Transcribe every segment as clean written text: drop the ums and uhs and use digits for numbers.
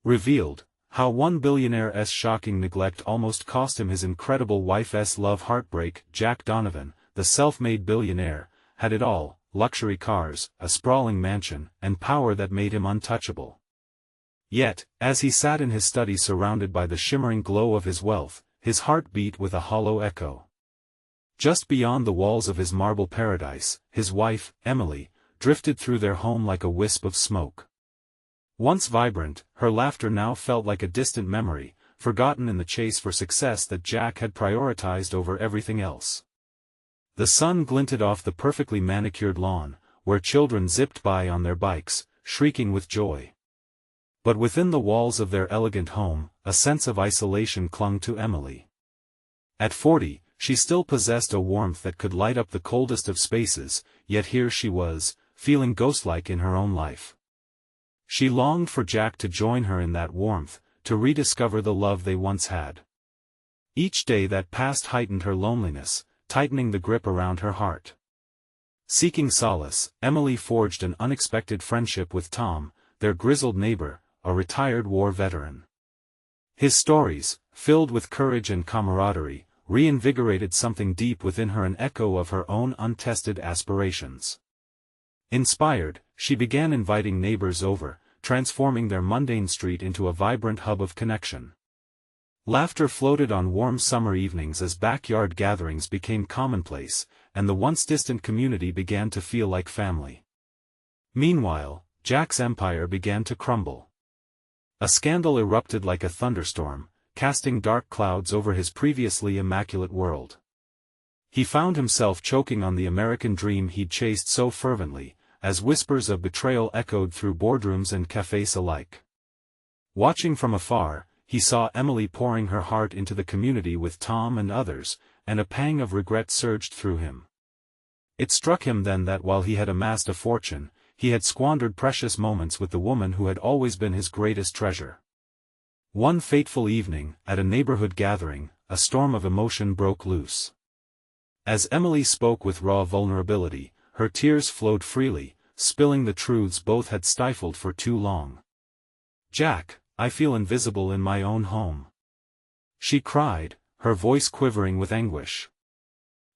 Revealed, how one billionaire's shocking neglect almost cost him his incredible wife's love heartbreak. Jack Donovan, the self-made billionaire, had it all: luxury cars, a sprawling mansion, and power that made him untouchable. Yet, as he sat in his study surrounded by the shimmering glow of his wealth, his heart beat with a hollow echo. Just beyond the walls of his marble paradise, his wife, Emily, drifted through their home like a wisp of smoke. Once vibrant, her laughter now felt like a distant memory, forgotten in the chase for success that Jack had prioritized over everything else. The sun glinted off the perfectly manicured lawn, where children zipped by on their bikes, shrieking with joy. But within the walls of their elegant home, a sense of isolation clung to Emily. At 40, she still possessed a warmth that could light up the coldest of spaces, yet here she was, feeling ghost-like in her own life. She longed for Jack to join her in that warmth, to rediscover the love they once had. Each day that passed heightened her loneliness, tightening the grip around her heart. Seeking solace, Emily forged an unexpected friendship with Tom, their grizzled neighbor, a retired war veteran. His stories, filled with courage and camaraderie, reinvigorated something deep within her, an echo of her own untested aspirations. Inspired, she began inviting neighbors over, transforming their mundane street into a vibrant hub of connection. Laughter floated on warm summer evenings as backyard gatherings became commonplace, and the once distant community began to feel like family. Meanwhile, Jack's empire began to crumble. A scandal erupted like a thunderstorm, casting dark clouds over his previously immaculate world. He found himself choking on the American dream he'd chased so fervently, as whispers of betrayal echoed through boardrooms and cafes alike. Watching from afar, he saw Emily pouring her heart into the community with Tom and others, and a pang of regret surged through him. It struck him then that while he had amassed a fortune, he had squandered precious moments with the woman who had always been his greatest treasure. One fateful evening, at a neighborhood gathering, a storm of emotion broke loose. As Emily spoke with raw vulnerability, her tears flowed freely, spilling the truths both had stifled for too long. "Jack, I feel invisible in my own home," she cried, her voice quivering with anguish.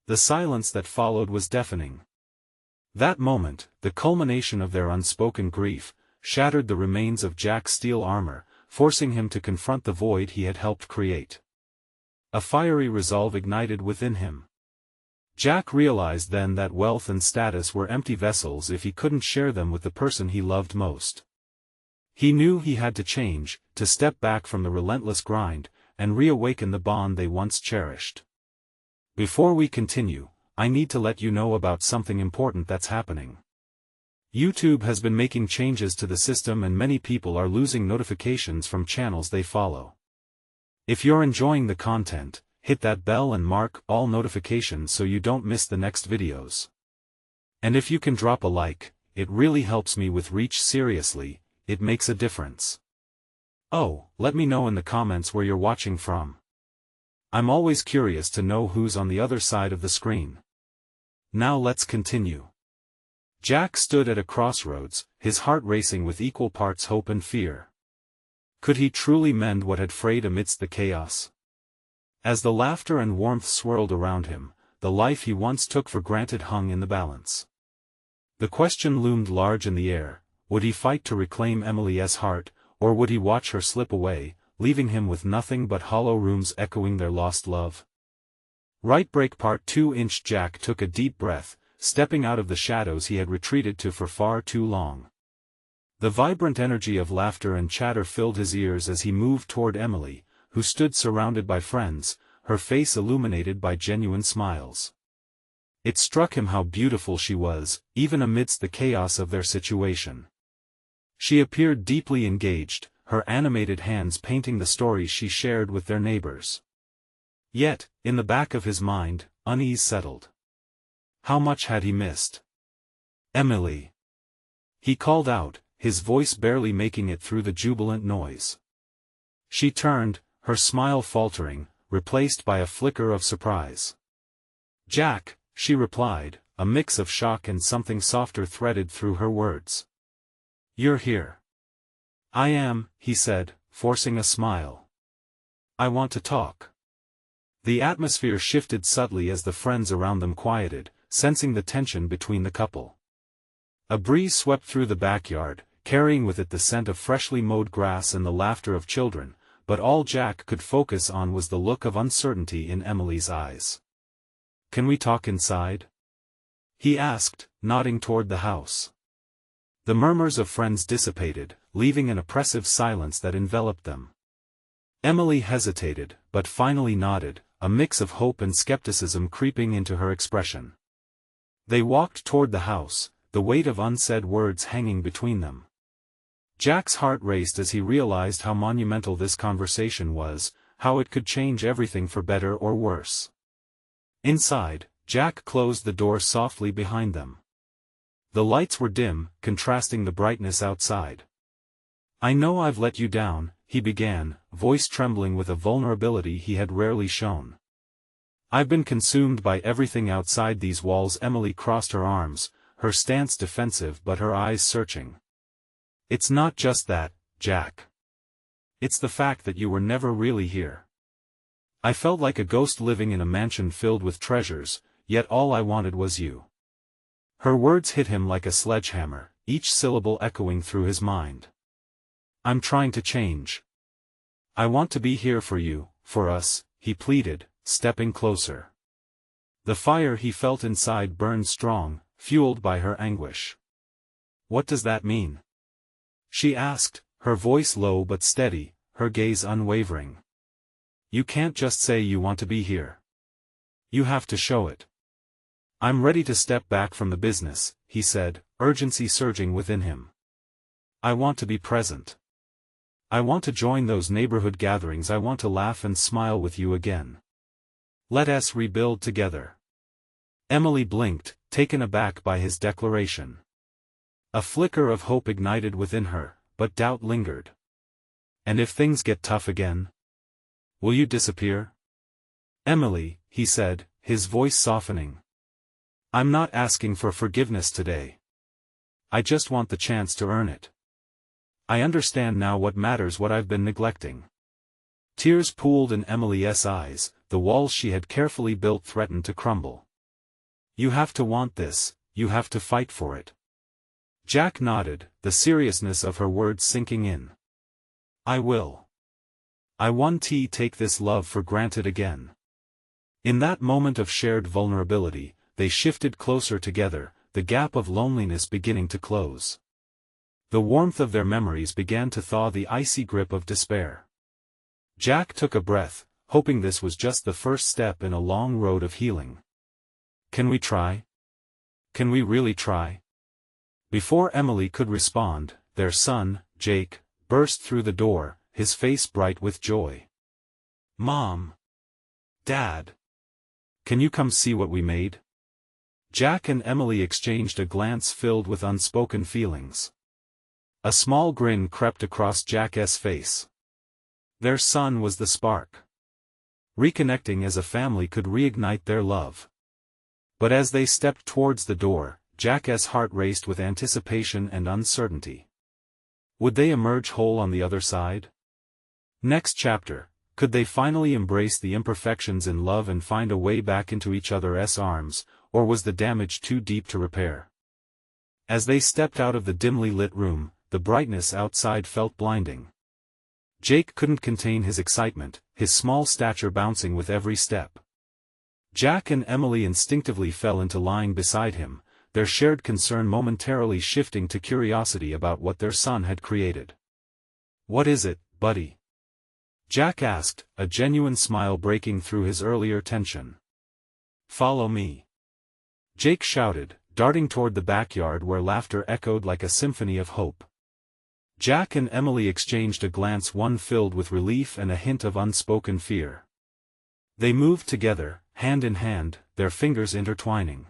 The silence that followed was deafening. That moment, the culmination of their unspoken grief, shattered the remains of Jack's steel armor, forcing him to confront the void he had helped create. A fiery resolve ignited within him. Jack realized then that wealth and status were empty vessels if he couldn't share them with the person he loved most. He knew he had to change, to step back from the relentless grind, and reawaken the bond they once cherished. Before we continue, I need to let you know about something important that's happening. YouTube has been making changes to the system and many people are losing notifications from channels they follow. If you're enjoying the content, hit that bell and mark all notifications so you don't miss the next videos. And if you can drop a like, it really helps me with reach. Seriously, it makes a difference. Oh, let me know in the comments where you're watching from. I'm always curious to know who's on the other side of the screen. Now let's continue. Jack stood at a crossroads, his heart racing with equal parts hope and fear. Could he truly mend what had frayed amidst the chaos? As the laughter and warmth swirled around him, the life he once took for granted hung in the balance. The question loomed large in the air: would he fight to reclaim Emily's heart, or would he watch her slip away, leaving him with nothing but hollow rooms echoing their lost love? Right break Part 2. Jack took a deep breath, stepping out of the shadows he had retreated to for far too long. The vibrant energy of laughter and chatter filled his ears as he moved toward Emily, who stood surrounded by friends, her face illuminated by genuine smiles. It struck him how beautiful she was, even amidst the chaos of their situation. She appeared deeply engaged, her animated hands painting the stories she shared with their neighbors. Yet, in the back of his mind, unease settled. How much had he missed? "Emily!" he called out, his voice barely making it through the jubilant noise. She turned, her smile faltering, replaced by a flicker of surprise. "Jack," she replied, a mix of shock and something softer threaded through her words. "You're here. I am, he said, forcing a smile. I want to talk. The atmosphere shifted subtly as the friends around them quieted, sensing the tension between the couple. A breeze swept through the backyard, carrying with it the scent of freshly mowed grass and the laughter of children, but all Jack could focus on was the look of uncertainty in Emily's eyes. Can we talk inside? He asked, nodding toward the house. The murmurs of friends dissipated, leaving an oppressive silence that enveloped them. Emily hesitated, but finally nodded, a mix of hope and skepticism creeping into her expression. They walked toward the house, the weight of unsaid words hanging between them. Jack's heart raced as he realized how monumental this conversation was, how it could change everything for better or worse. Inside, Jack closed the door softly behind them. The lights were dim, contrasting the brightness outside. I know I've let you down, he began, voice trembling with a vulnerability he had rarely shown. I've been consumed by everything outside these walls. Emily crossed her arms, her stance defensive but her eyes searching. It's not just that, Jack. It's the fact that you were never really here. I felt like a ghost living in a mansion filled with treasures, yet all I wanted was you. Her words hit him like a sledgehammer, each syllable echoing through his mind. I'm trying to change. I want to be here for you, for us, he pleaded, stepping closer. The fire he felt inside burned strong, fueled by her anguish. What does that mean? She asked, her voice low but steady, her gaze unwavering. You can't just say you want to be here. You have to show it. I'm ready to step back from the business, he said, urgency surging within him. I want to be present. I want to join those neighborhood gatherings. I want to laugh and smile with you again. Let us rebuild together. Emily blinked, taken aback by his declaration. A flicker of hope ignited within her, but doubt lingered. And if things get tough again? Will you disappear? Emily, he said, his voice softening. I'm not asking for forgiveness today. I just want the chance to earn it. I understand now what matters, what I've been neglecting. Tears pooled in Emily's eyes, the walls she had carefully built threatened to crumble. You have to want this, you have to fight for it. Jack nodded, the seriousness of her words sinking in. I will. I won't take this love for granted again. In that moment of shared vulnerability, they shifted closer together, the gap of loneliness beginning to close. The warmth of their memories began to thaw the icy grip of despair. Jack took a breath, hoping this was just the first step in a long road of healing. Can we try? Can we really try? Before Emily could respond, their son, Jake, burst through the door, his face bright with joy. Mom! Dad! Can you come see what we made? Jack and Emily exchanged a glance filled with unspoken feelings. A small grin crept across Jack's face. Their son was the spark. Reconnecting as a family could reignite their love. But as they stepped towards the door, Jack's heart raced with anticipation and uncertainty. Would they emerge whole on the other side? Next chapter, could they finally embrace the imperfections in love and find a way back into each other's arms, or was the damage too deep to repair? As they stepped out of the dimly lit room, the brightness outside felt blinding. Jake couldn't contain his excitement, his small stature bouncing with every step. Jack and Emily instinctively fell into lying beside him, their shared concern momentarily shifting to curiosity about what their son had created. What is it, buddy? Jack asked, a genuine smile breaking through his earlier tension. Follow me. Jake shouted, darting toward the backyard where laughter echoed like a symphony of hope. Jack and Emily exchanged a glance, one filled with relief and a hint of unspoken fear. They moved together, hand in hand, their fingers intertwining.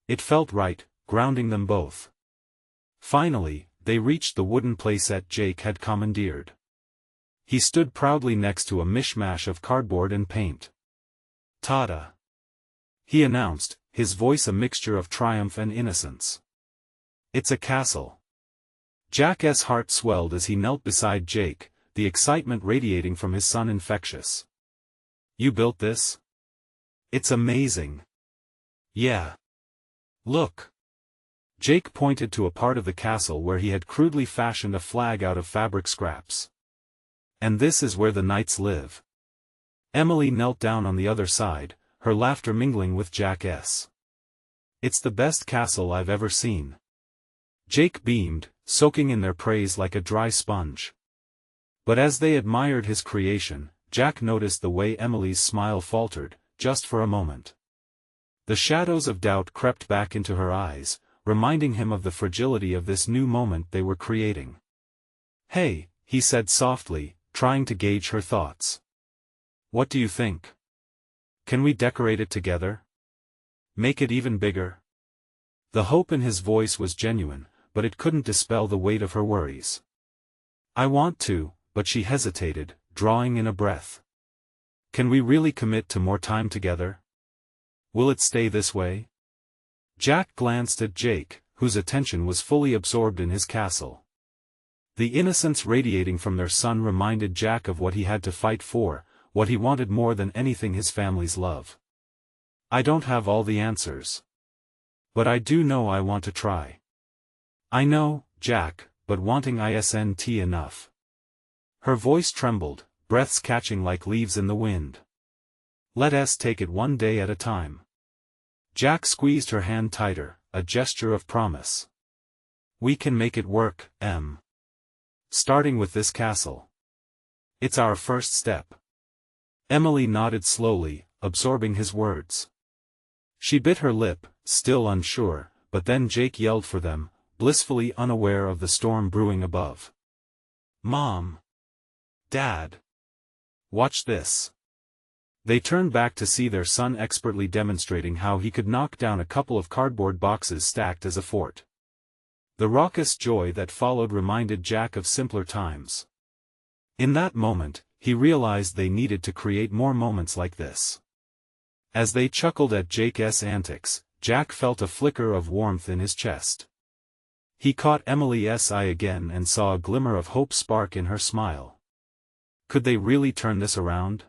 It felt right, grounding them both. Finally, they reached the wooden playset Jake had commandeered. He stood proudly next to a mishmash of cardboard and paint. "Ta-da!" he announced, his voice a mixture of triumph and innocence. "It's a castle." Jack's heart swelled as he knelt beside Jake, the excitement radiating from his son infectious. "You built this? It's amazing." "Yeah. Look." Jake pointed to a part of the castle where he had crudely fashioned a flag out of fabric scraps. "And this is where the knights live." Emily knelt down on the other side, her laughter mingling with Jack's. "It's the best castle I've ever seen." Jake beamed, soaking in their praise like a dry sponge. But as they admired his creation, Jack noticed the way Emily's smile faltered, just for a moment. The shadows of doubt crept back into her eyes, reminding him of the fragility of this new moment they were creating. "Hey," he said softly, trying to gauge her thoughts. "What do you think? Can we decorate it together? Make it even bigger?" The hope in his voice was genuine, but it couldn't dispel the weight of her worries. "I want to," but she hesitated, drawing in a breath. "Can we really commit to more time together? Will it stay this way?" Jack glanced at Jake, whose attention was fully absorbed in his castle. The innocence radiating from their son reminded Jack of what he had to fight for, what he wanted more than anything: his family's love. "I don't have all the answers. But I do know I want to try." "I know, Jack, but wanting isn't enough." Her voice trembled, breaths catching like leaves in the wind. "Let's take it one day at a time." Jack squeezed her hand tighter, a gesture of promise. "We can make it work, Em. Starting with this castle. It's our first step." Emily nodded slowly, absorbing his words. She bit her lip, still unsure, but then Jake yelled for them, blissfully unaware of the storm brewing above. "Mom! Dad! Watch this." They turned back to see their son expertly demonstrating how he could knock down a couple of cardboard boxes stacked as a fort. The raucous joy that followed reminded Jack of simpler times. In that moment, he realized they needed to create more moments like this. As they chuckled at Jake's antics, Jack felt a flicker of warmth in his chest. He caught Emily's eye again and saw a glimmer of hope spark in her smile. Could they really turn this around?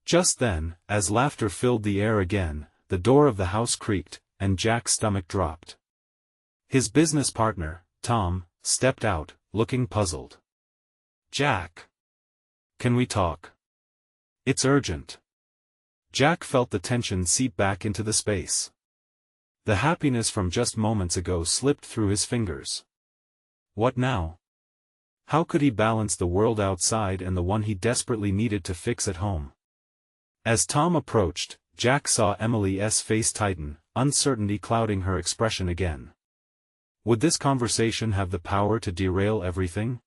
Just then, as laughter filled the air again, the door of the house creaked, and Jack's stomach dropped. His business partner, Tom, stepped out, looking puzzled. "Jack! Can we talk? It's urgent." Jack felt the tension seep back into the space. The happiness from just moments ago slipped through his fingers. What now? How could he balance the world outside and the one he desperately needed to fix at home? As Tom approached, Jack saw Emily's face tighten, uncertainty clouding her expression again. Would this conversation have the power to derail everything?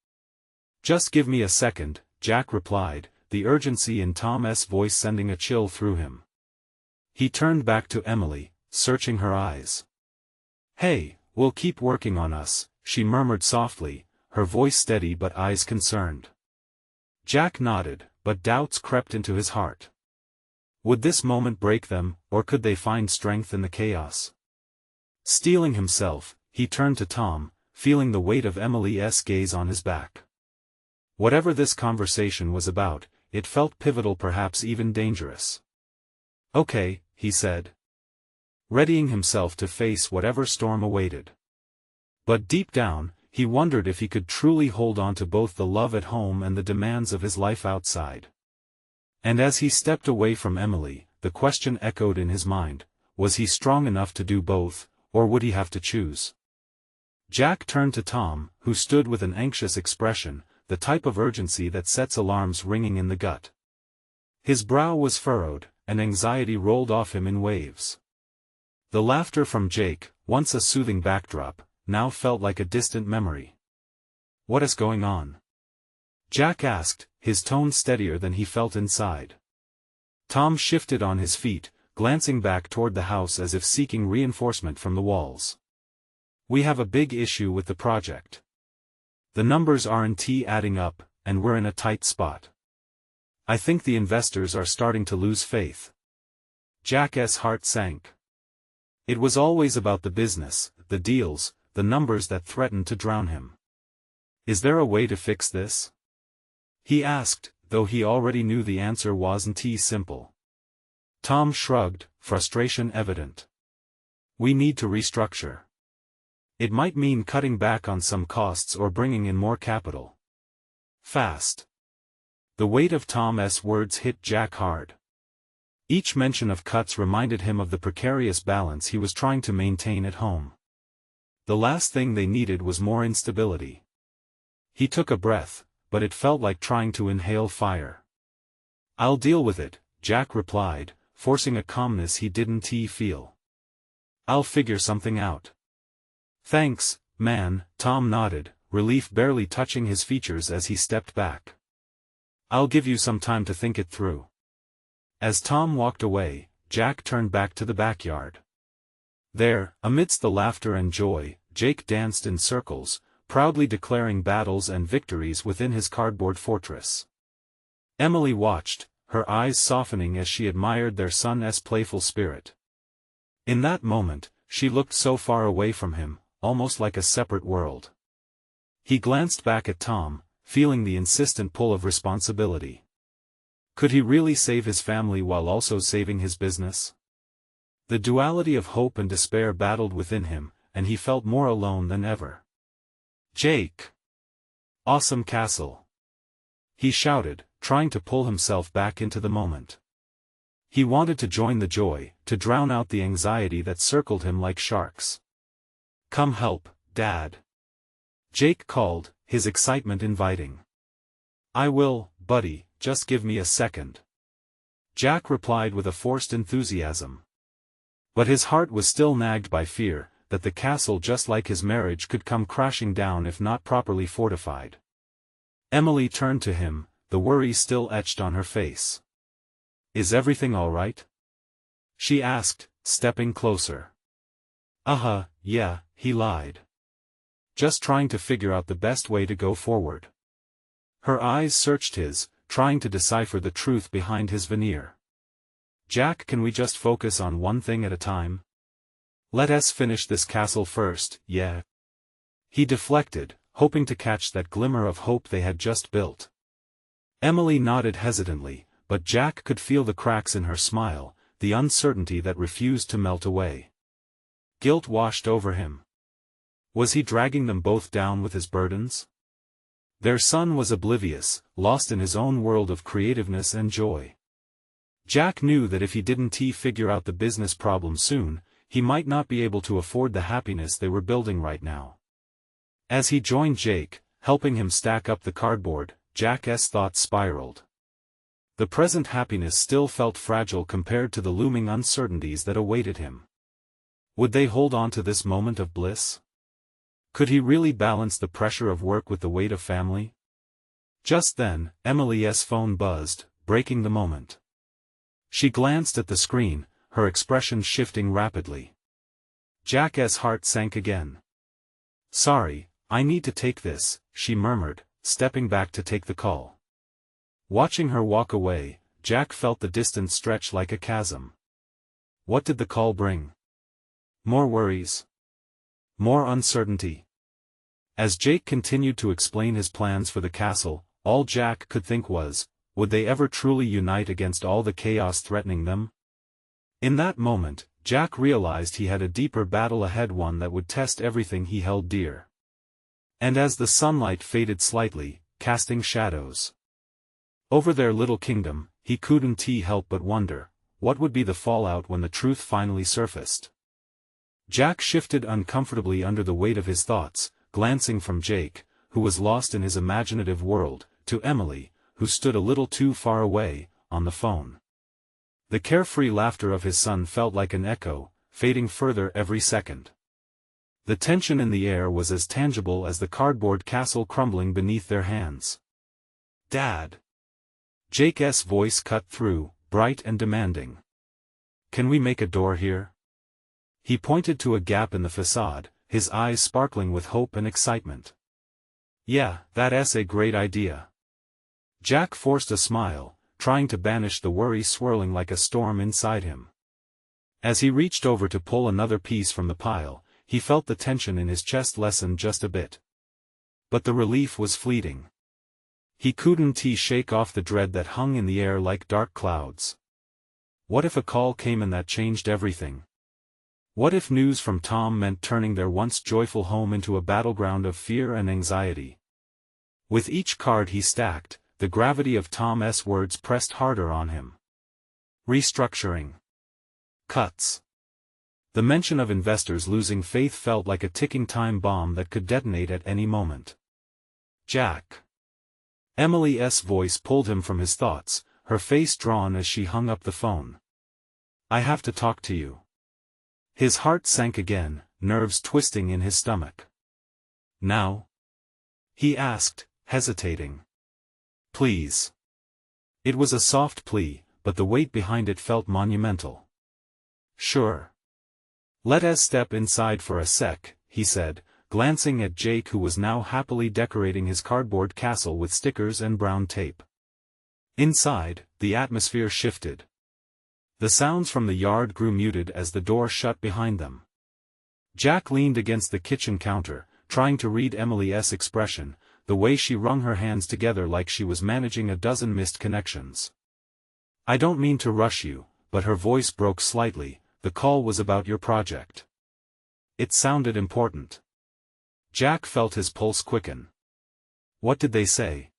"Just give me a second," Jack replied, the urgency in Tom's voice sending a chill through him. He turned back to Emily, searching her eyes. "Hey, we'll keep working on us," she murmured softly, her voice steady but eyes concerned. Jack nodded, but doubts crept into his heart. Would this moment break them, or could they find strength in the chaos? Steeling himself, he turned to Tom, feeling the weight of Emily's gaze on his back. Whatever this conversation was about, it felt pivotal, perhaps even dangerous. "Okay," he said, readying himself to face whatever storm awaited. But deep down, he wondered if he could truly hold on to both the love at home and the demands of his life outside. And as he stepped away from Emily, the question echoed in his mind: was he strong enough to do both, or would he have to choose? Jack turned to Tom, who stood with an anxious expression, the type of urgency that sets alarms ringing in the gut. His brow was furrowed, and anxiety rolled off him in waves. The laughter from Jake, once a soothing backdrop, now felt like a distant memory. "What is going on?" Jack asked, his tone steadier than he felt inside. Tom shifted on his feet, glancing back toward the house as if seeking reinforcement from the walls. "We have a big issue with the project. The numbers aren't adding up, and we're in a tight spot. I think the investors are starting to lose faith." Jack's heart sank. It was always about the business, the deals, the numbers that threatened to drown him. Is there a way to fix this? He asked, though he already knew the answer wasn't simple. Tom shrugged, frustration evident. We need to restructure. It might mean cutting back on some costs or bringing in more capital. Fast. The weight of Tom's words hit Jack hard. Each mention of cuts reminded him of the precarious balance he was trying to maintain at home. The last thing they needed was more instability. He took a breath, but it felt like trying to inhale fire. I'll deal with it, Jack replied, forcing a calmness he didn't feel. I'll figure something out. Thanks, man, Tom nodded, relief barely touching his features as he stepped back. I'll give you some time to think it through. As Tom walked away, Jack turned back to the backyard. There, amidst the laughter and joy, Jake danced in circles, proudly declaring battles and victories within his cardboard fortress. Emily watched, her eyes softening as she admired their son's playful spirit. In that moment, she looked so far away from him, almost like a separate world. He glanced back at Tom, feeling the insistent pull of responsibility. Could he really save his family while also saving his business? The duality of hope and despair battled within him, and he felt more alone than ever. Jake! Awesome castle! He shouted, trying to pull himself back into the moment. He wanted to join the joy, to drown out the anxiety that circled him like sharks. Come help, Dad. Jake called, his excitement inviting. I will, buddy, just give me a second. Jack replied with a forced enthusiasm. But his heart was still nagged by fear, that the castle just like his marriage could come crashing down if not properly fortified. Emily turned to him, the worry still etched on her face. Is everything all right? She asked, stepping closer. Yeah, he lied. Just trying to figure out the best way to go forward. Her eyes searched his, trying to decipher the truth behind his veneer. Jack, can we just focus on one thing at a time? Let us finish this castle first, yeah. He deflected, hoping to catch that glimmer of hope they had just built. Emily nodded hesitantly, but Jack could feel the cracks in her smile, the uncertainty that refused to melt away. Guilt washed over him. Was he dragging them both down with his burdens? Their son was oblivious, lost in his own world of creativeness and joy. Jack knew that if he didn't figure out the business problem soon, he might not be able to afford the happiness they were building right now. As he joined Jake, helping him stack up the cardboard, Jack's thoughts spiraled. The present happiness still felt fragile compared to the looming uncertainties that awaited him. Would they hold on to this moment of bliss? Could he really balance the pressure of work with the weight of family? Just then, Emily's phone buzzed, breaking the moment. She glanced at the screen, her expression shifting rapidly. Jack's heart sank again. Sorry, I need to take this, she murmured, stepping back to take the call. Watching her walk away, Jack felt the distance stretch like a chasm. What did the call bring? More worries. More uncertainty. As Jake continued to explain his plans for the castle, all Jack could think was, would they ever truly unite against all the chaos threatening them? In that moment, Jack realized he had a deeper battle ahead, one that would test everything he held dear. And as the sunlight faded slightly, casting shadows over their little kingdom, he couldn't help but wonder, what would be the fallout when the truth finally surfaced? Jack shifted uncomfortably under the weight of his thoughts, glancing from Jake, who was lost in his imaginative world, to Emily, who stood a little too far away, on the phone. The carefree laughter of his son felt like an echo, fading further every second. The tension in the air was as tangible as the cardboard castle crumbling beneath their hands. Dad! Jake's voice cut through, bright and demanding. Can we make a door here? He pointed to a gap in the facade, his eyes sparkling with hope and excitement. Yeah, that's a great idea. Jack forced a smile, trying to banish the worry swirling like a storm inside him. As he reached over to pull another piece from the pile, he felt the tension in his chest lessen just a bit. But the relief was fleeting. He couldn't shake off the dread that hung in the air like dark clouds. What if a call came and that changed everything? What if news from Tom meant turning their once joyful home into a battleground of fear and anxiety? With each card he stacked, the gravity of Tom's words pressed harder on him. Restructuring. Cuts. The mention of investors losing faith felt like a ticking time bomb that could detonate at any moment. Jack. Emily's voice pulled him from his thoughts, her face drawn as she hung up the phone. I have to talk to you. His heart sank again, nerves twisting in his stomach. Now? He asked, hesitating. Please. It was a soft plea, but the weight behind it felt monumental. Sure. Let us step inside for a sec, he said, glancing at Jake, who was now happily decorating his cardboard castle with stickers and brown tape. Inside, the atmosphere shifted. The sounds from the yard grew muted as the door shut behind them. Jack leaned against the kitchen counter, trying to read Emily's expression, the way she wrung her hands together like she was managing a dozen missed connections. I don't mean to rush you, but her voice broke slightly. The call was about your project. It sounded important. Jack felt his pulse quicken. What did they say?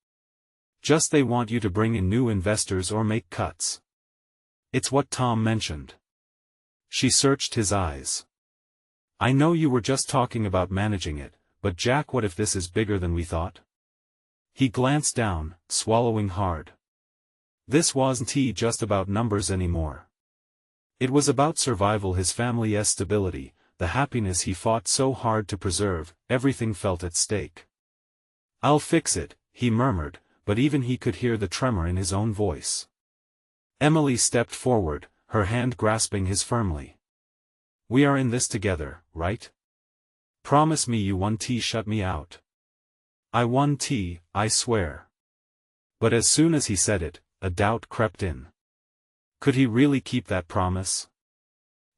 Just they want you to bring in new investors or make cuts. It's what Tom mentioned. She searched his eyes. I know you were just talking about managing it, but Jack, what if this is bigger than we thought? He glanced down, swallowing hard. This wasn't just about numbers anymore. It was about survival, his family's stability, the happiness he fought so hard to preserve. Everything felt at stake. I'll fix it, he murmured, but even he could hear the tremor in his own voice. Emily stepped forward, her hand grasping his firmly. We are in this together, right? Promise me you won't shut me out. I won't, I swear. But as soon as he said it, a doubt crept in. Could he really keep that promise?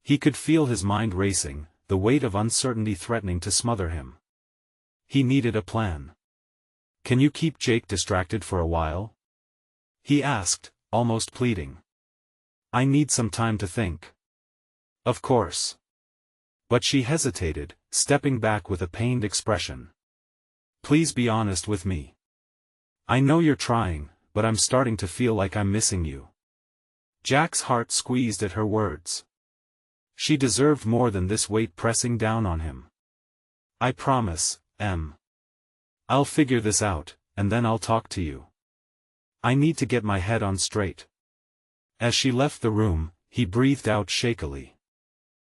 He could feel his mind racing, the weight of uncertainty threatening to smother him. He needed a plan. Can you keep Jake distracted for a while? He asked, almost pleading. I need some time to think. Of course. But she hesitated, stepping back with a pained expression. Please be honest with me. I know you're trying, but I'm starting to feel like I'm missing you. Jack's heart squeezed at her words. She deserved more than this weight pressing down on him. I promise, Em. I'll figure this out, and then I'll talk to you. I need to get my head on straight. As she left the room, he breathed out shakily.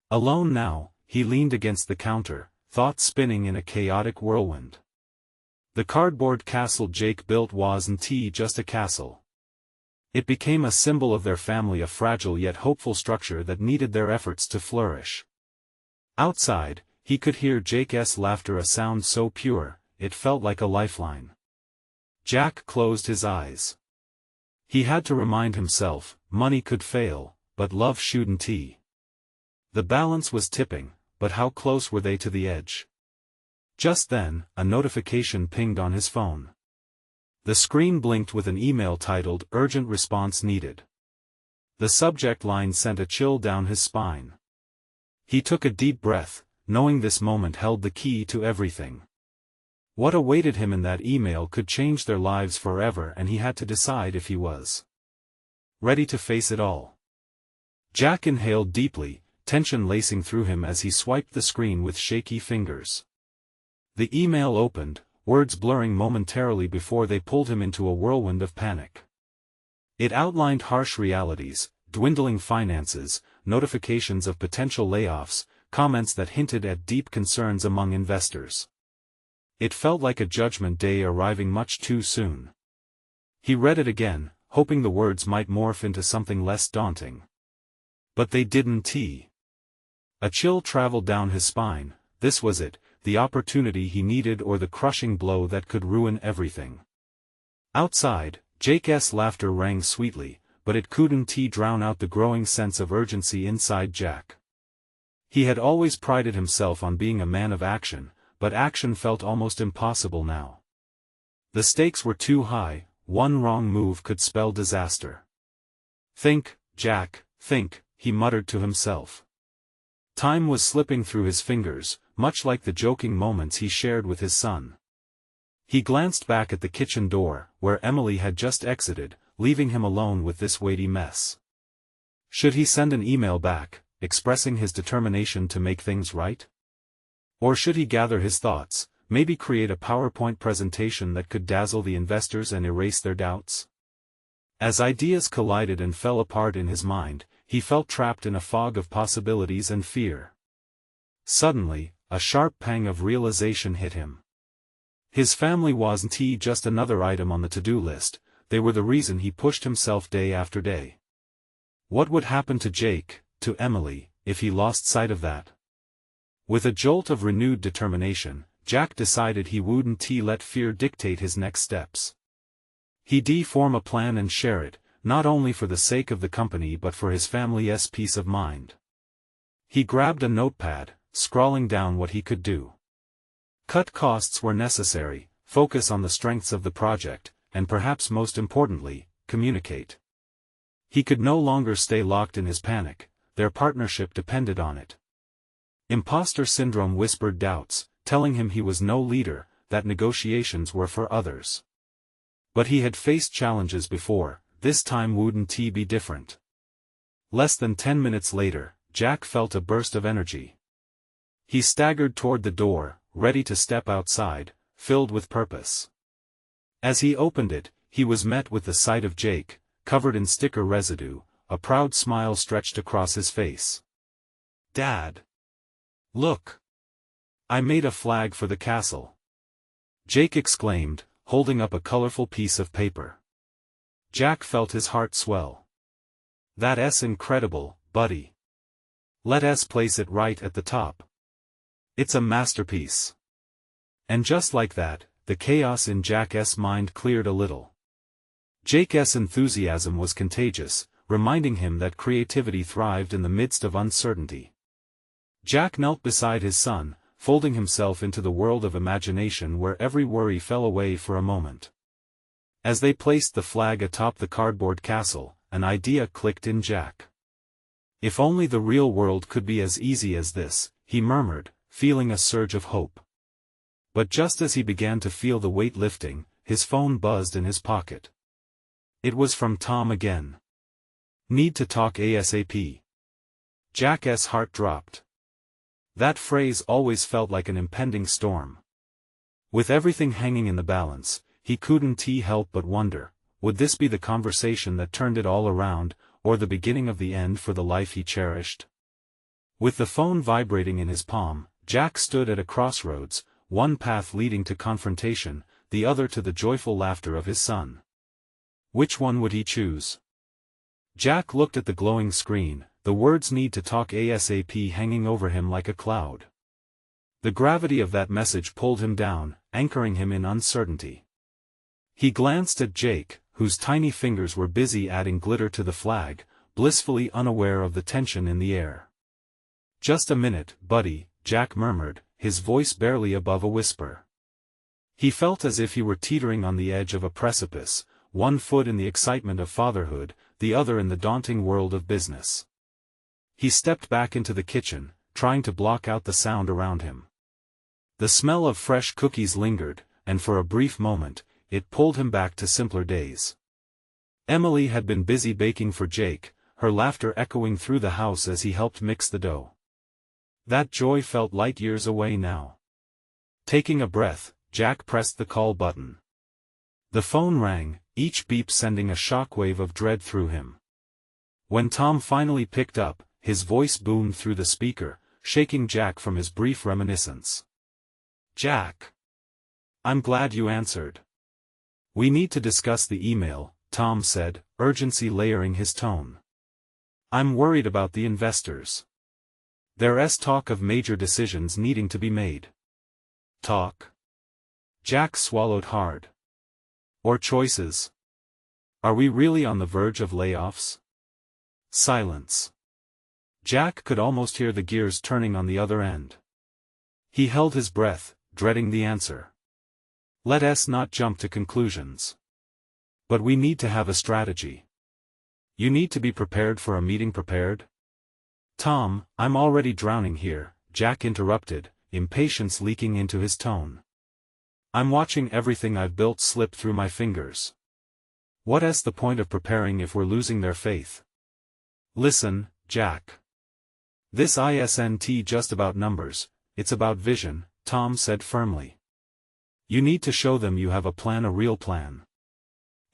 Alone now, he leaned against the counter, thoughts spinning in a chaotic whirlwind. The cardboard castle Jake built wasn't just a castle. It became a symbol of their family, a fragile yet hopeful structure that needed their efforts to flourish. Outside, he could hear Jake's laughter, a sound so pure, it felt like a lifeline. Jack closed his eyes. He had to remind himself, money could fail, but love shouldn't. The balance was tipping, but how close were they to the edge? Just then, a notification pinged on his phone. The screen blinked with an email titled "Urgent Response Needed." The subject line sent a chill down his spine. He took a deep breath, knowing this moment held the key to everything. What awaited him in that email could change their lives forever, and he had to decide if he was ready to face it all. Jack inhaled deeply, tension lacing through him as he swiped the screen with shaky fingers. The email opened, words blurring momentarily before they pulled him into a whirlwind of panic. It outlined harsh realities, dwindling finances, notifications of potential layoffs, comments that hinted at deep concerns among investors. It felt like a judgment day arriving much too soon. He read it again, hoping the words might morph into something less daunting. But they didn't. A chill traveled down his spine. This was it, the opportunity he needed, or the crushing blow that could ruin everything. Outside, Jake's laughter rang sweetly, but it couldn't drown out the growing sense of urgency inside Jack. He had always prided himself on being a man of action, but action felt almost impossible now. The stakes were too high, one wrong move could spell disaster. "Think, Jack, think," he muttered to himself. Time was slipping through his fingers, much like the joking moments he shared with his son. He glanced back at the kitchen door, where Emily had just exited, leaving him alone with this weighty mess. Should he send an email back, expressing his determination to make things right? Or should he gather his thoughts, maybe create a PowerPoint presentation that could dazzle the investors and erase their doubts? As ideas collided and fell apart in his mind, he felt trapped in a fog of possibilities and fear. Suddenly, a sharp pang of realization hit him. His family wasn't just another item on the to-do list, they were the reason he pushed himself day after day. What would happen to Jake, to Emily, if he lost sight of that? With a jolt of renewed determination, Jack decided he wouldn't let fear dictate his next steps. He'd form a plan and share it, not only for the sake of the company but for his family's peace of mind. He grabbed a notepad, scrawling down what he could do. Cut costs were necessary, focus on the strengths of the project, and perhaps most importantly, communicate. He could no longer stay locked in his panic, their partnership depended on it. Imposter syndrome whispered doubts, telling him he was no leader, that negotiations were for others. But he had faced challenges before, this time wouldn't be different. Less than 10 minutes later, Jack felt a burst of energy. He staggered toward the door, ready to step outside, filled with purpose. As he opened it, he was met with the sight of Jake, covered in sticker residue, a proud smile stretched across his face. "Dad! Look! I made a flag for the castle!" Jake exclaimed, holding up a colorful piece of paper. Jack felt his heart swell. "That's incredible, buddy. Let's place it right at the top. It's a masterpiece." And just like that, the chaos in Jack's mind cleared a little. Jake's enthusiasm was contagious, reminding him that creativity thrived in the midst of uncertainty. Jack knelt beside his son, folding himself into the world of imagination where every worry fell away for a moment. As they placed the flag atop the cardboard castle, an idea clicked in Jack. If only the real world could be as easy as this, he murmured, feeling a surge of hope. But just as he began to feel the weight lifting, his phone buzzed in his pocket. It was from Tom again. "Need to talk ASAP." Jack's heart dropped. That phrase always felt like an impending storm. With everything hanging in the balance, he couldn't help but wonder, would this be the conversation that turned it all around, or the beginning of the end for the life he cherished? With the phone vibrating in his palm, Jack stood at a crossroads, one path leading to confrontation, the other to the joyful laughter of his son. Which one would he choose? Jack looked at the glowing screen, the words "need to talk ASAP" hanging over him like a cloud. The gravity of that message pulled him down, anchoring him in uncertainty. He glanced at Jake, whose tiny fingers were busy adding glitter to the flag, blissfully unaware of the tension in the air. "Just a minute, buddy," Jack murmured, his voice barely above a whisper. He felt as if he were teetering on the edge of a precipice, one foot in the excitement of fatherhood, the other in the daunting world of business. He stepped back into the kitchen, trying to block out the sound around him. The smell of fresh cookies lingered, and for a brief moment, it pulled him back to simpler days. Emily had been busy baking for Jake, her laughter echoing through the house as he helped mix the dough. That joy felt light years away now. Taking a breath, Jack pressed the call button. The phone rang, each beep sending a shockwave of dread through him. When Tom finally picked up, his voice boomed through the speaker, shaking Jack from his brief reminiscence. "Jack! I'm glad you answered. We need to discuss the email," Tom said, urgency layering his tone. "I'm worried about the investors. There's talk of major decisions needing to be made." "Talk?" Jack swallowed hard. "Or choices? Are we really on the verge of layoffs?" Silence. Jack could almost hear the gears turning on the other end. He held his breath, dreading the answer. Let us not jump to conclusions. But we need to have a strategy. You need to be prepared for a meeting prepared? Tom, I'm already drowning here, Jack interrupted, impatience leaking into his tone. I'm watching everything I've built slip through my fingers. What's the point of preparing if we're losing their faith? Listen, Jack. This isn't just about numbers, it's about vision, Tom said firmly. You need to show them you have a plan, a real plan.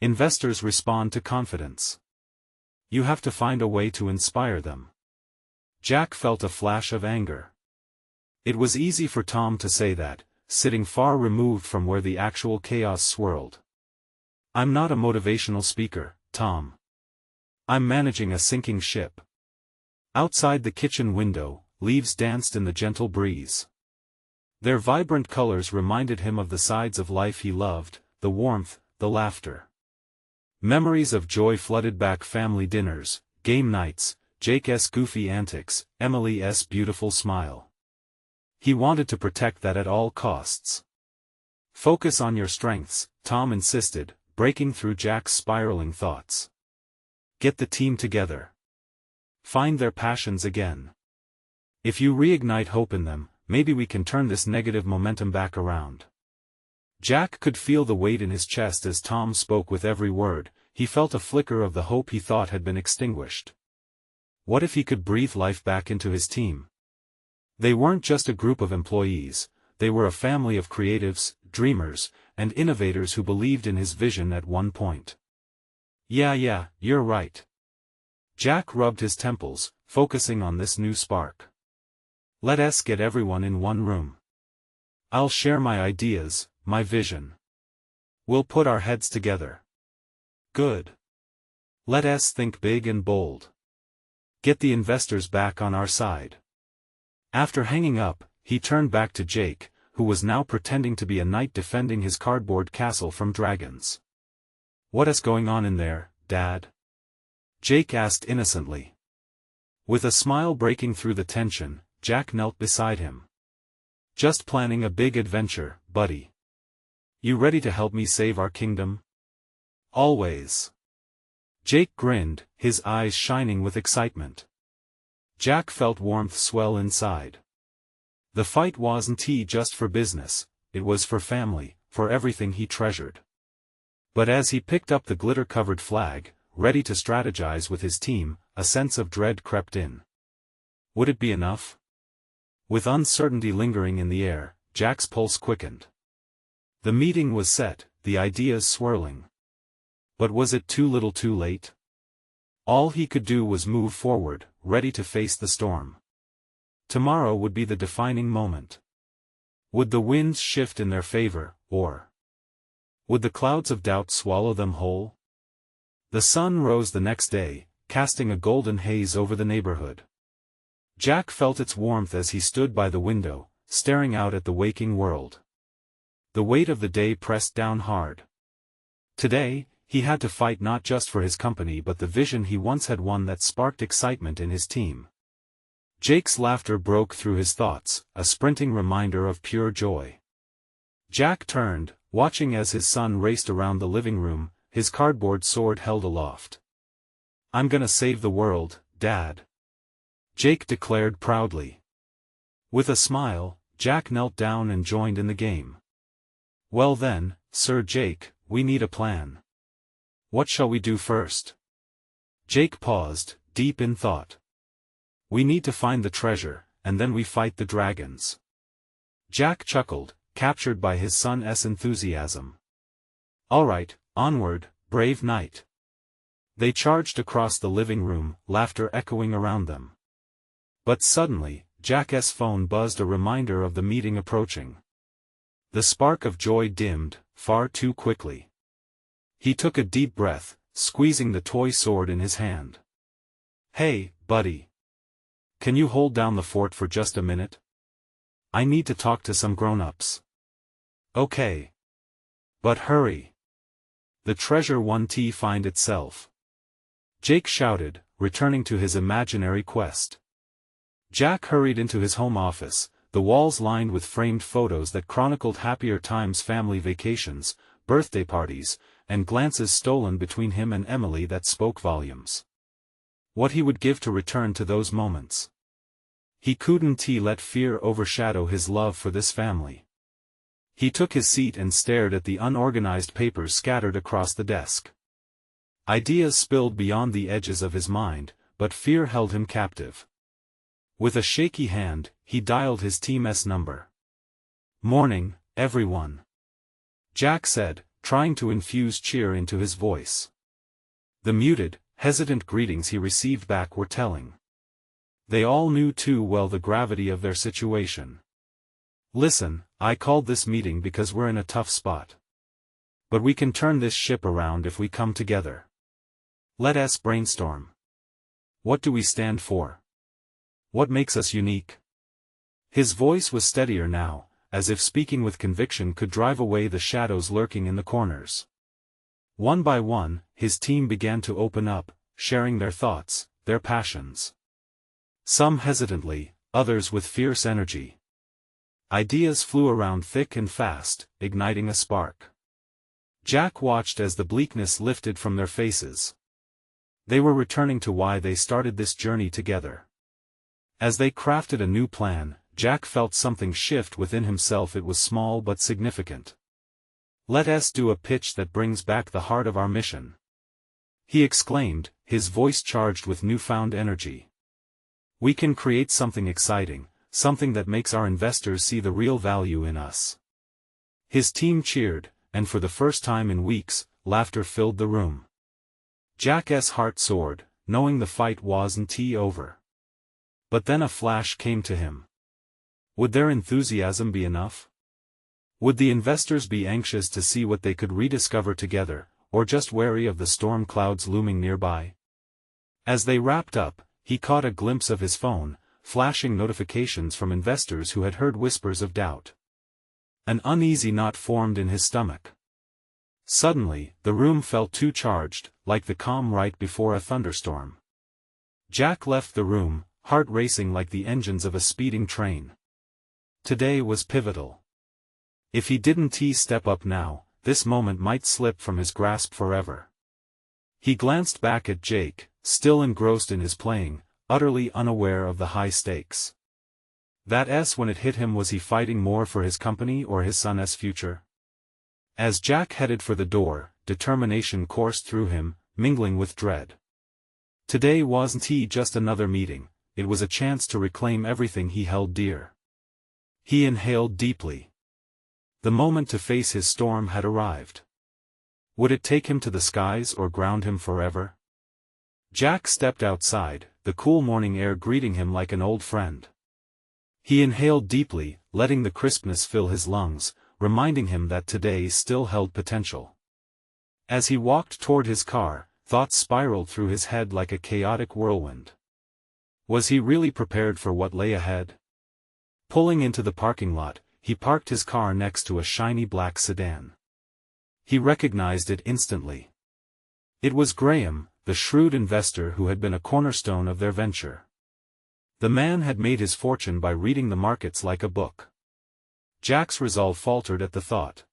Investors respond to confidence. You have to find a way to inspire them. Jack felt a flash of anger. It was easy for Tom to say that, sitting far removed from where the actual chaos swirled. I'm not a motivational speaker, Tom. I'm managing a sinking ship. Outside the kitchen window, leaves danced in the gentle breeze. Their vibrant colors reminded him of the sides of life he loved, the warmth, the laughter. Memories of joy flooded back: family dinners, game nights, Jake's goofy antics, Emily's beautiful smile. He wanted to protect that at all costs. Focus on your strengths, Tom insisted, breaking through Jack's spiraling thoughts. Get the team together. Find their passions again. If you reignite hope in them, maybe we can turn this negative momentum back around. Jack could feel the weight in his chest as Tom spoke. With every word, he felt a flicker of the hope he thought had been extinguished. What if he could breathe life back into his team? They weren't just a group of employees, they were a family of creatives, dreamers, and innovators who believed in his vision at one point. Yeah, you're right. Jack rubbed his temples, focusing on this new spark. Let us get everyone in one room. I'll share my ideas, my vision. We'll put our heads together. Good. Let us think big and bold. Get the investors back on our side. After hanging up, he turned back to Jake, who was now pretending to be a knight defending his cardboard castle from dragons. What's going on in there, Dad? Jake asked innocently. With a smile breaking through the tension, Jack knelt beside him. Just planning a big adventure, buddy. You ready to help me save our kingdom? Always. Jake grinned, his eyes shining with excitement. Jack felt warmth swell inside. The fight wasn't just for business, it was for family, for everything he treasured. But as he picked up the glitter-covered flag, ready to strategize with his team, a sense of dread crept in. Would it be enough? With uncertainty lingering in the air, Jack's pulse quickened. The meeting was set, the ideas swirling. But was it too little too late? All he could do was move forward, ready to face the storm. Tomorrow would be the defining moment. Would the winds shift in their favor, or would the clouds of doubt swallow them whole? The sun rose the next day, casting a golden haze over the neighborhood. Jack felt its warmth as he stood by the window, staring out at the waking world. The weight of the day pressed down hard. Today, he had to fight not just for his company but the vision he once had, one that sparked excitement in his team. Jake's laughter broke through his thoughts, a sprinting reminder of pure joy. Jack turned, watching as his son raced around the living room, his cardboard sword held aloft. I'm gonna save the world, Dad. Jake declared proudly. With a smile, Jack knelt down and joined in the game. Well then, Sir Jake, we need a plan. What shall we do first? Jake paused, deep in thought. We need to find the treasure, and then we fight the dragons. Jack chuckled, captured by his son's enthusiasm. All right, onward, brave knight. They charged across the living room, laughter echoing around them. But suddenly, Jack's phone buzzed, a reminder of the meeting approaching. The spark of joy dimmed, far too quickly. He took a deep breath, squeezing the toy sword in his hand. Hey, buddy. Can you hold down the fort for just a minute? I need to talk to some grown-ups. Okay. But hurry. The treasure won't find itself. Jake shouted, returning to his imaginary quest. Jack hurried into his home office, the walls lined with framed photos that chronicled happier times, family vacations, birthday parties, and glances stolen between him and Emily that spoke volumes. What he would give to return to those moments. He couldn't let fear overshadow his love for this family. He took his seat and stared at the unorganized papers scattered across the desk. Ideas spilled beyond the edges of his mind, but fear held him captive. With a shaky hand, he dialed his team's number. "Morning, everyone," Jack said, trying to infuse cheer into his voice. The muted, hesitant greetings he received back were telling. They all knew too well the gravity of their situation. "Listen, I called this meeting because we're in a tough spot. But we can turn this ship around if we come together. Let us brainstorm. What do we stand for? What makes us unique?" His voice was steadier now, as if speaking with conviction could drive away the shadows lurking in the corners. One by one, his team began to open up, sharing their thoughts, their passions. Some hesitantly, others with fierce energy. Ideas flew around thick and fast, igniting a spark. Jack watched as the bleakness lifted from their faces. They were returning to why they started this journey together. As they crafted a new plan, Jack felt something shift within himself. It was small but significant. "Let us do a pitch that brings back the heart of our mission," he exclaimed, his voice charged with newfound energy. "We can create something exciting, something that makes our investors see the real value in us." His team cheered, and for the first time in weeks, laughter filled the room. Jack's heart soared, knowing the fight wasn't over. But then a flash came to him. Would their enthusiasm be enough? Would the investors be anxious to see what they could rediscover together, or just wary of the storm clouds looming nearby? As they wrapped up, he caught a glimpse of his phone, flashing notifications from investors who had heard whispers of doubt. An uneasy knot formed in his stomach. Suddenly, the room felt too charged, like the calm right before a thunderstorm. Jack left the room, heart racing like the engines of a speeding train. Today was pivotal. If he didn't step up now, this moment might slip from his grasp forever. He glanced back at Jake, still engrossed in his playing, utterly unaware of the high stakes. When it hit him, was he fighting more for his company or his son's future? As Jack headed for the door, determination coursed through him, mingling with dread. Today wasn't just another meeting, it was a chance to reclaim everything he held dear. He inhaled deeply. The moment to face his storm had arrived. Would it take him to the skies or ground him forever? Jack stepped outside, the cool morning air greeting him like an old friend. He inhaled deeply, letting the crispness fill his lungs, reminding him that today still held potential. As he walked toward his car, thoughts spiraled through his head like a chaotic whirlwind. Was he really prepared for what lay ahead? Pulling into the parking lot, he parked his car next to a shiny black sedan. He recognized it instantly. It was Graham, the shrewd investor who had been a cornerstone of their venture. The man had made his fortune by reading the markets like a book. Jack's resolve faltered at the thought.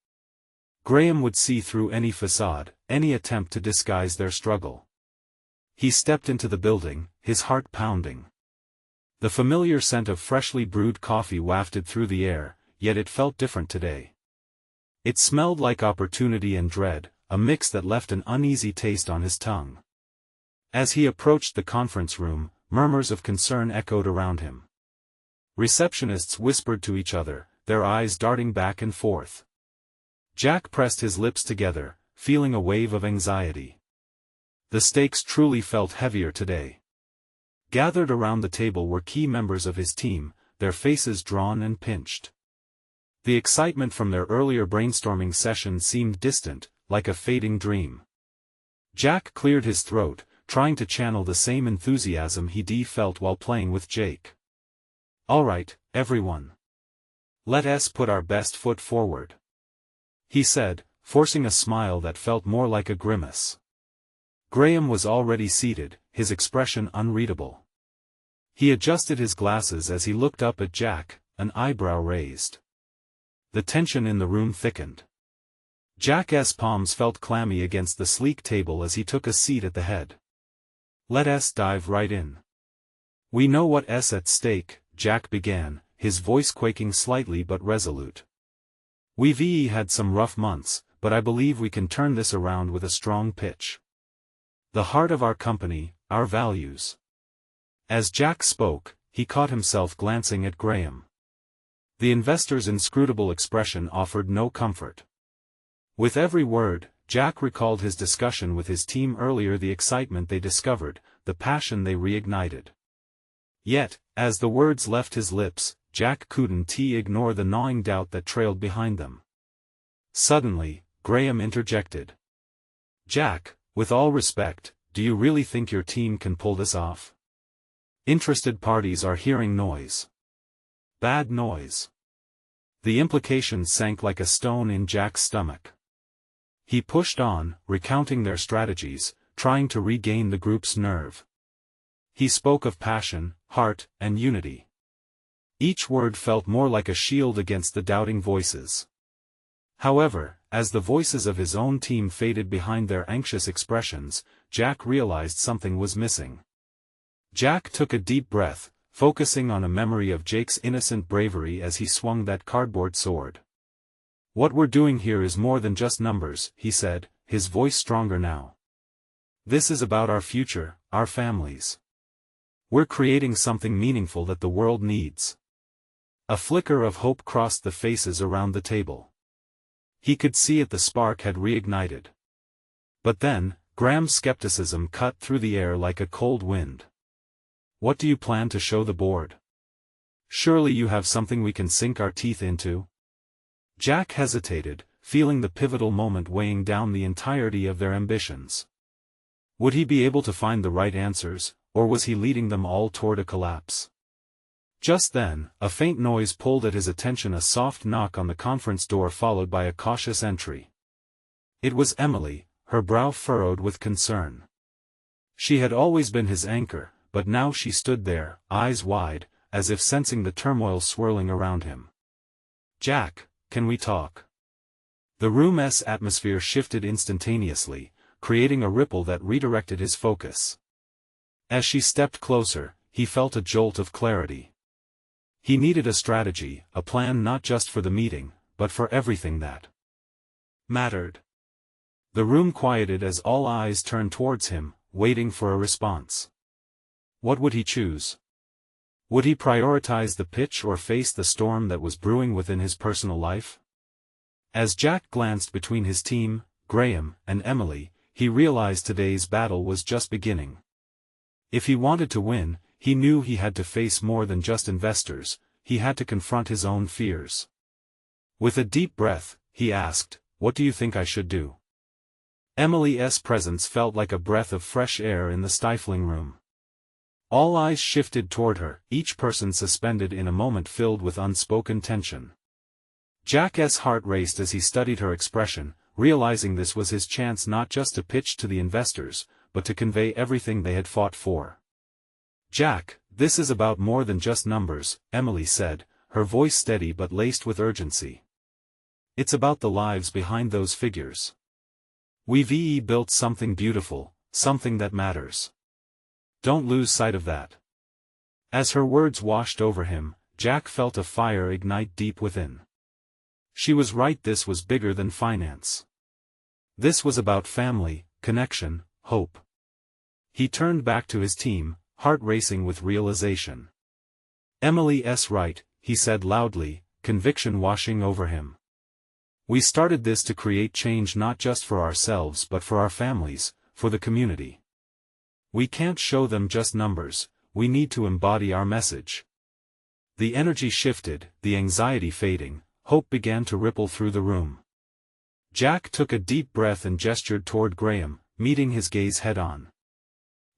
Graham would see through any facade, any attempt to disguise their struggle. He stepped into the building, his heart pounding. The familiar scent of freshly brewed coffee wafted through the air, yet it felt different today. It smelled like opportunity and dread, a mix that left an uneasy taste on his tongue. As he approached the conference room, murmurs of concern echoed around him. Receptionists whispered to each other, their eyes darting back and forth. Jack pressed his lips together, feeling a wave of anxiety. The stakes truly felt heavier today. Gathered around the table were key members of his team, their faces drawn and pinched. The excitement from their earlier brainstorming session seemed distant, like a fading dream. Jack cleared his throat, trying to channel the same enthusiasm he felt while playing with Jake. "All right, everyone. Let us put our best foot forward," he said, forcing a smile that felt more like a grimace. Graham was already seated, his expression unreadable. He adjusted his glasses as he looked up at Jack, an eyebrow raised. The tension in the room thickened. Jack's palms felt clammy against the sleek table as he took a seat at the head. Let's dive right in. We know what's at stake, Jack began, his voice quaking slightly but resolute. We've had some rough months, but I believe we can turn this around with a strong pitch. The heart of our company, our values. As Jack spoke, he caught himself glancing at Graham. The investor's inscrutable expression offered no comfort. With every word, Jack recalled his discussion with his team earlier, the excitement they discovered, the passion they reignited. Yet, as the words left his lips, Jack couldn't ignore the gnawing doubt that trailed behind them. Suddenly, Graham interjected. Jack, with all respect, do you really think your team can pull this off? Interested parties are hearing noise. Bad noise. The implications sank like a stone in Jack's stomach. He pushed on, recounting their strategies, trying to regain the group's nerve. He spoke of passion, heart, and unity. Each word felt more like a shield against the doubting voices. However, as the voices of his own team faded behind their anxious expressions, Jack realized something was missing. Jack took a deep breath, focusing on a memory of Jake's innocent bravery as he swung that cardboard sword. What we're doing here is more than just numbers, he said, his voice stronger now. This is about our future, our families. We're creating something meaningful that the world needs. A flicker of hope crossed the faces around the table. He could see it, the spark had reignited. But then, Graham's skepticism cut through the air like a cold wind. What do you plan to show the board? Surely you have something we can sink our teeth into? Jack hesitated, feeling the pivotal moment weighing down the entirety of their ambitions. Would he be able to find the right answers, or was he leading them all toward a collapse? Just then, a faint noise pulled at his attention, a soft knock on the conference door followed by a cautious entry. It was Emily, her brow furrowed with concern. She had always been his anchor, but now she stood there, eyes wide, as if sensing the turmoil swirling around him. Jack, can we talk? The room's atmosphere shifted instantaneously, creating a ripple that redirected his focus. As she stepped closer, he felt a jolt of clarity. He needed a strategy, a plan, not just for the meeting, but for everything that mattered. The room quieted as all eyes turned towards him, waiting for a response. What would he choose? Would he prioritize the pitch or face the storm that was brewing within his personal life? As Jack glanced between his team, Graham, and Emily, he realized today's battle was just beginning. If he wanted to win, he knew he had to face more than just investors, he had to confront his own fears. With a deep breath, he asked, "What do you think I should do?" Emily's presence felt like a breath of fresh air in the stifling room. All eyes shifted toward her, each person suspended in a moment filled with unspoken tension. Jack's heart raced as he studied her expression, realizing this was his chance not just to pitch to the investors, but to convey everything they had fought for. Jack, this is about more than just numbers, Emily said, her voice steady but laced with urgency. It's about the lives behind those figures. We've built something beautiful, something that matters. Don't lose sight of that. As her words washed over him, Jack felt a fire ignite deep within. She was right, this was bigger than finance. This was about family, connection, hope. He turned back to his team, heart racing with realization. Emily's right, he said loudly, conviction washing over him. We started this to create change not just for ourselves but for our families, for the community. We can't show them just numbers, we need to embody our message. The energy shifted, the anxiety fading, hope began to ripple through the room. Jack took a deep breath and gestured toward Graham, meeting his gaze head-on.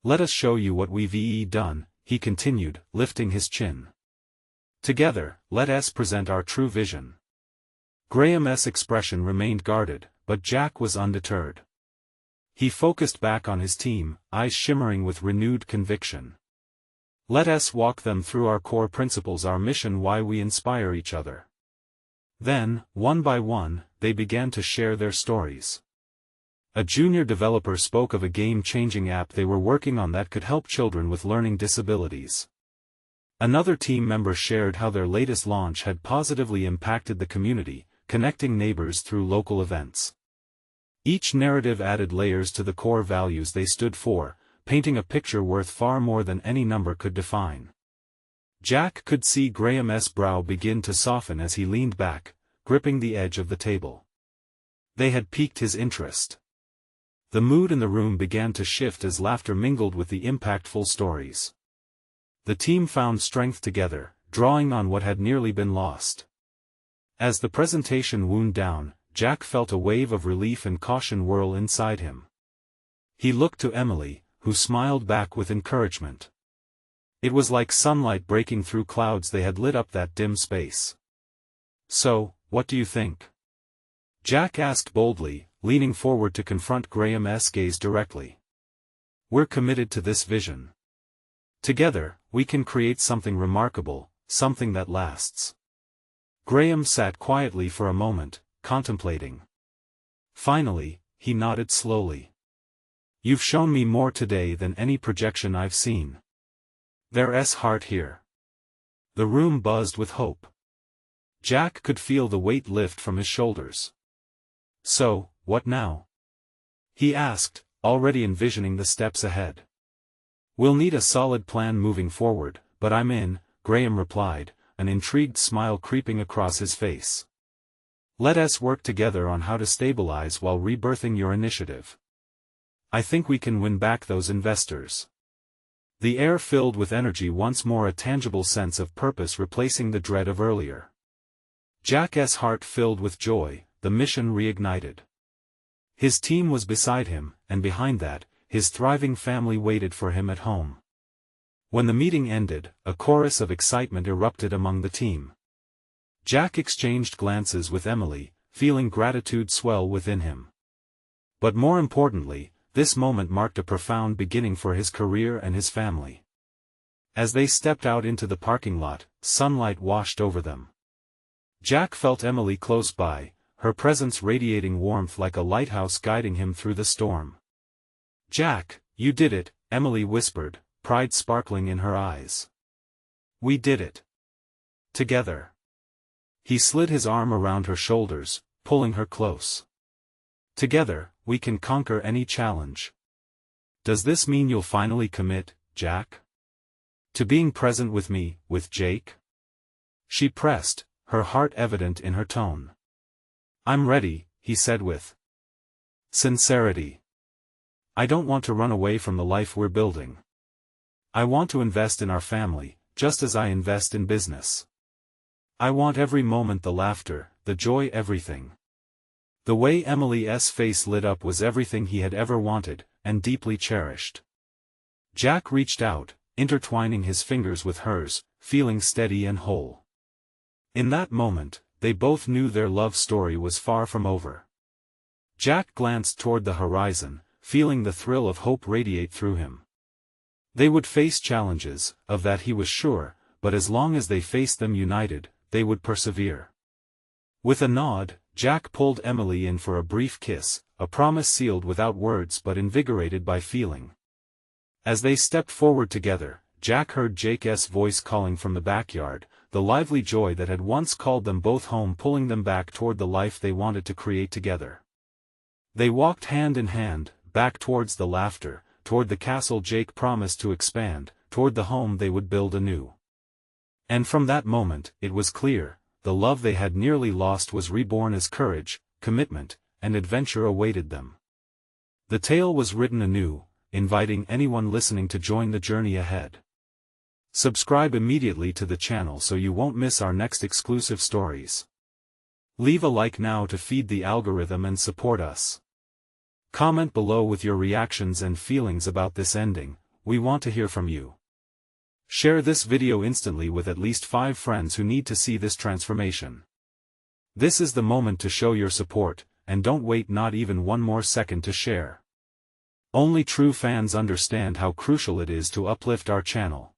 Let us show you what we've done, he continued, lifting his chin. Together, let us present our true vision. Graham's expression remained guarded, but Jack was undeterred. He focused back on his team, eyes shimmering with renewed conviction. Let us walk them through our core principles, our mission, why we inspire each other. Then, one by one, they began to share their stories. A junior developer spoke of a game-changing app they were working on that could help children with learning disabilities. Another team member shared how their latest launch had positively impacted the community, connecting neighbors through local events. Each narrative added layers to the core values they stood for, painting a picture worth far more than any number could define. Jack could see Graham's brow begin to soften as he leaned back, gripping the edge of the table. They had piqued his interest. The mood in the room began to shift as laughter mingled with the impactful stories. The team found strength together, drawing on what had nearly been lost. As the presentation wound down, Jack felt a wave of relief and caution whirl inside him. He looked to Emily, who smiled back with encouragement. It was like sunlight breaking through clouds. They had lit up that dim space. "So, what do you think?" Jack asked boldly, leaning forward to confront Graham's gaze directly. "We're committed to this vision. Together, we can create something remarkable, something that lasts." Graham sat quietly for a moment, contemplating. Finally, he nodded slowly. "You've shown me more today than any projection I've seen. There's heart here." The room buzzed with hope. Jack could feel the weight lift from his shoulders. "So, what now?" he asked, already envisioning the steps ahead. "We'll need a solid plan moving forward, but I'm in," Graham replied, an intrigued smile creeping across his face. "Let us work together on how to stabilize while rebirthing your initiative. I think we can win back those investors." The air filled with energy once more, a tangible sense of purpose replacing the dread of earlier. Jack's heart filled with joy, the mission reignited. His team was beside him, and behind that, his thriving family waited for him at home. When the meeting ended, a chorus of excitement erupted among the team. Jack exchanged glances with Emily, feeling gratitude swell within him. But more importantly, this moment marked a profound beginning for his career and his family. As they stepped out into the parking lot, sunlight washed over them. Jack felt Emily close by, her presence radiating warmth like a lighthouse guiding him through the storm. "Jack, you did it," Emily whispered, pride sparkling in her eyes. "We did it. Together." He slid his arm around her shoulders, pulling her close. "Together, we can conquer any challenge. Does this mean you'll finally commit, Jack? To being present with me, with Jake?" She pressed, her heart evident in her tone. "I'm ready," he said with sincerity. "I don't want to run away from the life we're building. I want to invest in our family, just as I invest in business. I want every moment, the laughter, the joy, everything." The way Emily's face lit up was everything he had ever wanted, and deeply cherished. Jack reached out, intertwining his fingers with hers, feeling steady and whole. In that moment, they both knew their love story was far from over. Jack glanced toward the horizon, feeling the thrill of hope radiate through him. They would face challenges, of that he was sure, but as long as they faced them united, they would persevere. With a nod, Jack pulled Emily in for a brief kiss, a promise sealed without words but invigorated by feeling. As they stepped forward together, Jack heard Jake's voice calling from the backyard, the lively joy that had once called them both home pulling them back toward the life they wanted to create together. They walked hand in hand, back towards the laughter, toward the castle Jake promised to expand, toward the home they would build anew. And from that moment, it was clear, the love they had nearly lost was reborn as courage, commitment, and adventure awaited them. The tale was written anew, inviting anyone listening to join the journey ahead. Subscribe immediately to the channel so you won't miss our next exclusive stories. Leave a like now to feed the algorithm and support us. Comment below with your reactions and feelings about this ending, we want to hear from you. Share this video instantly with at least 5 friends who need to see this transformation. This is the moment to show your support, and don't wait not even one more second to share. Only true fans understand how crucial it is to uplift our channel.